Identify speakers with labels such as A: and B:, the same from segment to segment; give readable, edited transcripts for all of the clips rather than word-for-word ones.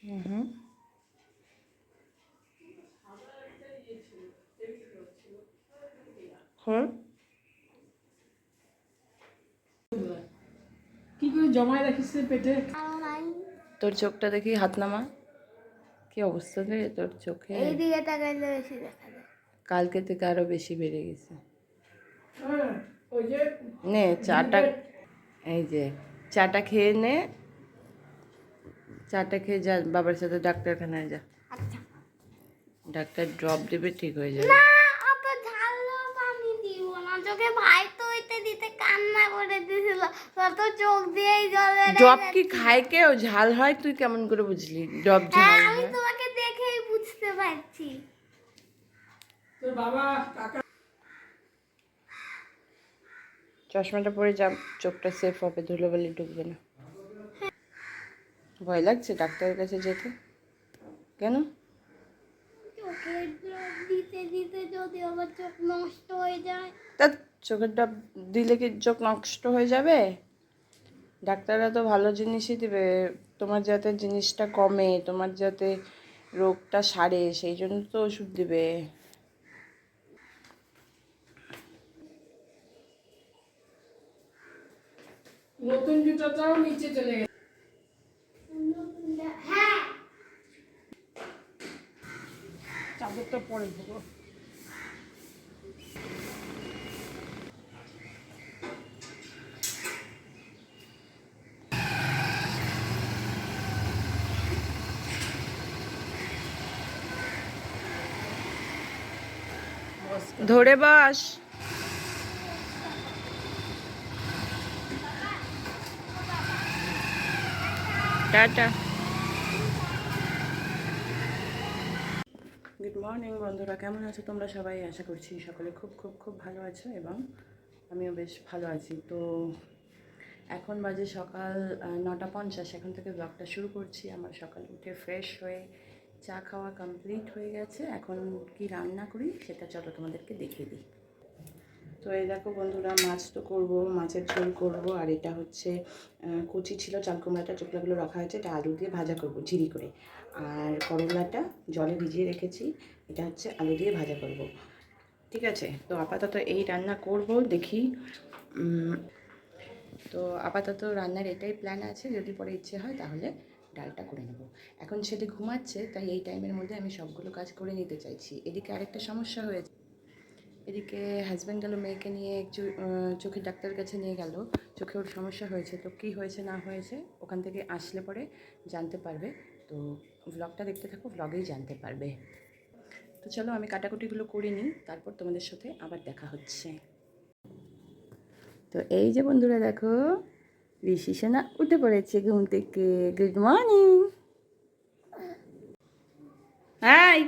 A: হুম। কি করে জমায় রাখিস পেটে? তোর চোখটা দেখি, হাত নামা। কি অবস্থা রে তোর চোখে?
B: এইদিকে তাকাইলে বেশি দেখা যায়।
A: কালকে থেকে আরো বেশি বেড়ে গেছে।
C: ওই যে
A: নে চাটা, এই যে চাটা খেয়ে নে। চাটা খেয়ে যা, বাবার সাথে ডাক্তারখানায় যা।
B: আচ্ছা।
A: ডাক্তার ড্রপ দেবে, ঠিক হয়ে যাবে।
B: না, অত ঝালো পানি দিব না। চোখে ভাই তো হইতে দিতে কান্না করে দিছিল। তত চোখ দিয়েই জল বেরিয়ে
A: ড্রপ কি
B: যাচ্ছিল।
A: খায় কেউ? ঝাল হয়? তুই কেমন করে বুঝলি ড্রপ
B: হ্যাঁ,
A: ঝাল
B: আমি
A: হয়?
B: তোমাকে দেখেই বুঝতে পারছি।
C: তোর বাবা কাকা
A: চশমাটা পরে যা, চোখটা সেফ হবে, ধুলোবালি ঢুকবে না। ভয় লাগছে ডাক্তারের কাছে যেতে? কেন?
B: চোখে ড্রপ দিতে দিতে যদি আবার চোখ নষ্ট হয়ে যায়।
A: তা চোখের ড্রপ দিলে কি চোখ নষ্ট হয়ে যাবে? ডাক্তাররা তো ভালো জিনিসই দিবে, তোমার যাতে জিনিসটা কমে, তোমার যাতে রোগটা সারে, সেই জন্য তো ওষুধ দিবে।
C: নতুন জুতোটাও নিচে চলে গেছে।
B: হ্যাঁ,
C: চাদরটা পরে দেবো।
A: ধরে বস। টাটা। গুড মর্নিং বন্ধুরা, কেমন আছো তোমরা সবাই? আশা করছি সকলে খুব খুব খুব ভালো আছো এবং আমিও বেশ ভালো আছি। তো এখন বাজে সকাল 9:50। এখন থেকে ব্লগটা শুরু করছি। আমার সকালে উঠে ফ্রেশ হয়ে চা খাওয়া কমপ্লিট হয়ে গেছে। এখন কি রান্না করি সেটা চলো তোমাদেরকে দেখিয়ে দিই। তো এই দেখো বন্ধুরা, মাছ তো করবো, মাছের ঝোল করব। আর এটা হচ্ছে কচি ছিল চাল কুমড়াটা, চোখলাগুলো রাখা হয়েছে, এটা আলু দিয়ে ভাজা করব ঝিরি করে। আর করলাটা জলে ভিজিয়ে রেখেছি, এটা হচ্ছে আলু দিয়ে ভাজা করব। ঠিক আছে, তো আপাতত এই রান্না করব, দেখি। তো আপাতত রান্নার এটাই প্ল্যান আছে, যদি পরে ইচ্ছে হয় তাহলে ডালটা করে নেব। এখন ছেলে ঘুমাচ্ছে, তাই এই টাইমের মধ্যে আমি সবগুলো কাজ করে নিতে চাইছি। এদিকে আরেকটা সমস্যা হয়েছে, এদিকে হাজব্যান্ড গেল মেয়েকে নিয়ে একটু চোখের ডাক্তারের কাছে নিয়ে গেল। চোখে ওর সমস্যা হয়েছে, তো কী হয়েছে না হয়েছে ওখান থেকে আসলে পরে জানতে পারবে। তো ভ্লগটা দেখতে থাকো, ভ্লগেই জানতে পারবে। তো চলো আমি কাটাকুটিগুলো করে নিই, তারপর তোমাদের সাথে আবার দেখা হচ্ছে। তো এই যে বন্ধুরা দেখো, ঋষি সোনা উঠে পড়েছে ঘুম থেকে। Good morning. হাই,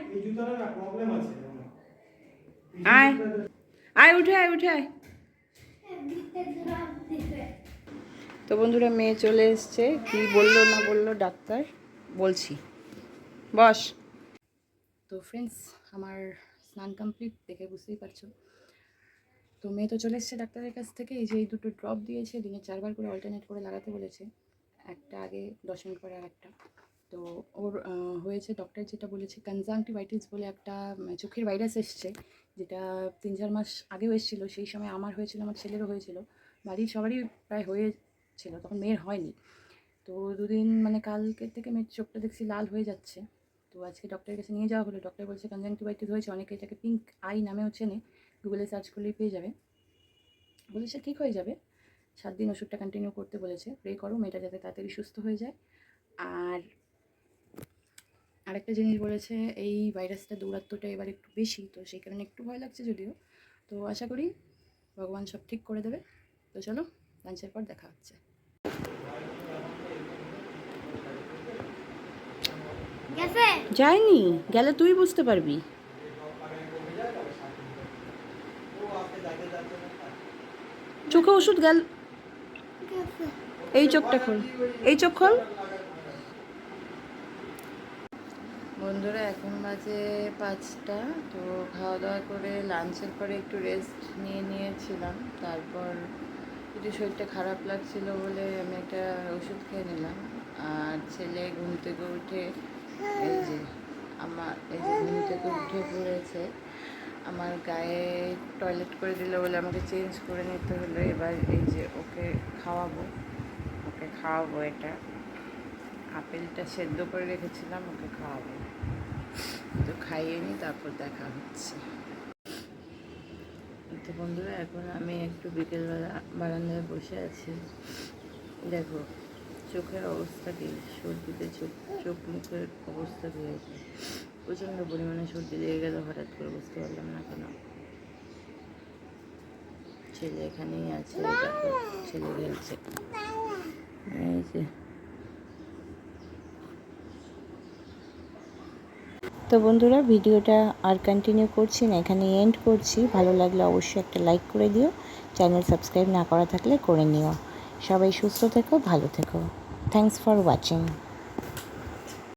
A: আয় আয়, উঠে আয়, উঠে আয়। তো বন্ধুরা মেয়ে চলে এসছে, কি বললো না বললো ডাক্তার বলছি। বস। তো ফ্রেন্ডস, আমার স্নান কমপ্লিট, দেখে বুঝতেই পারছো। তো মেয়ে তো চলে এসছে ডাক্তারের কাছ থেকে। এই যে এই দুটো ড্রপ দিয়েছে, দিনে 4বার করে অল্টারনেট করে লাগাতে বলেছে, একটা আগে 10 মিনিট পরে আর একটা। তো ওর হয়েছে, ডক্টর যেটা বলেছে কনজাংটিভাইটিস বলে একটা চোখের ভাইরাস এসছে, যেটা 3-4 মাস আগেও এসেছিলো। সেই সময় আমার হয়েছিল, আমার ছেলেরও হয়েছিল, বাড়ির সবারই প্রায় হয়েছিল, তখন মেয়ের হয়নি। তো দুদিন মানে কালকের থেকে মেয়ের চোখটা দেখছি লাল হয়ে যাচ্ছে। তো আজকে ডক্টরের কাছে নিয়ে যাওয়া হলো। ডক্টর বলছে কনজাংটিভাইটিস হয়েছে, অনেকে এটাকে পিঙ্ক আই নামেও চেনে, গুগলে সার্চ করলেই পেয়ে যাবে। বলেছে ঠিক হয়ে যাবে, 7 দিন ওষুধটা কন্টিনিউ করতে বলেছে। প্রে করো মেয়েটা যাতে তাড়াতাড়ি সুস্থ হয়ে যায়। আর আরেকটা জিনিস বলেছে, এই ভাইরাসটা দৌরাত্মটা এবার একটু বেশি, তো সেই কারণে একটু ভয় লাগছে যদিও। তো আশা করি ভগবান সব ঠিক করে দেবে। তো চলো, লাঞ্চের পর দেখা হচ্ছে। যায়নি, গেলে তুই বুঝতে পারবি। চোখে ওষুধ গেল, এই চোখটা খোল, এই চোখ খোল। বন্ধুরা এখন বাজে 5টা। তো খাওয়া দাওয়া করে লাঞ্চের পরে একটু রেস্ট নিয়েছিলাম। তারপর একটু শরীরটা খারাপ লাগছিল বলে আমি একটা ওষুধ খেয়ে নিলাম। আর ছেলে ঘুম থেকে উঠে এই যে ঘুম থেকে উঠে পড়েছে। আমার গায়ে টয়লেট করে দিল বলে আমাকে চেঞ্জ করে নিতে হলো। এবার এই যে ওকে খাওয়াবো। এটা আপেলটা সেদ্ধ করে রেখেছিলাম, ওকে খাওয়াবো। তো খাইয়ে নিই, তারপর দেখা হচ্ছে। তো বন্ধুরা, এখন আমি একটু বিকেলবেলা বারান্দায় বসে আছি। দেখো চোখের অবস্থা কি, সর্দিতে চোখ মুখের অবস্থা কী হয়েছে। প্রচণ্ড পরিমাণে সর্দি লেগে গেল হঠাৎ করে, বুঝতে পারলাম না কেন। ছেলে এখানেই আছে, দেখো ছেলে খেলছে। এই যে তো বন্ধুরা, ভিডিওটা আর কন্টিনিউ করছি না, এখানে এন্ড করছি। ভালো লাগলে অবশ্যই একটা লাইক করে দিও, চ্যানেল সাবস্ক্রাইব না করা থাকলে করে নিও। সবাই সুস্থ থেকো, ভালো থেকো। Thanks for watching.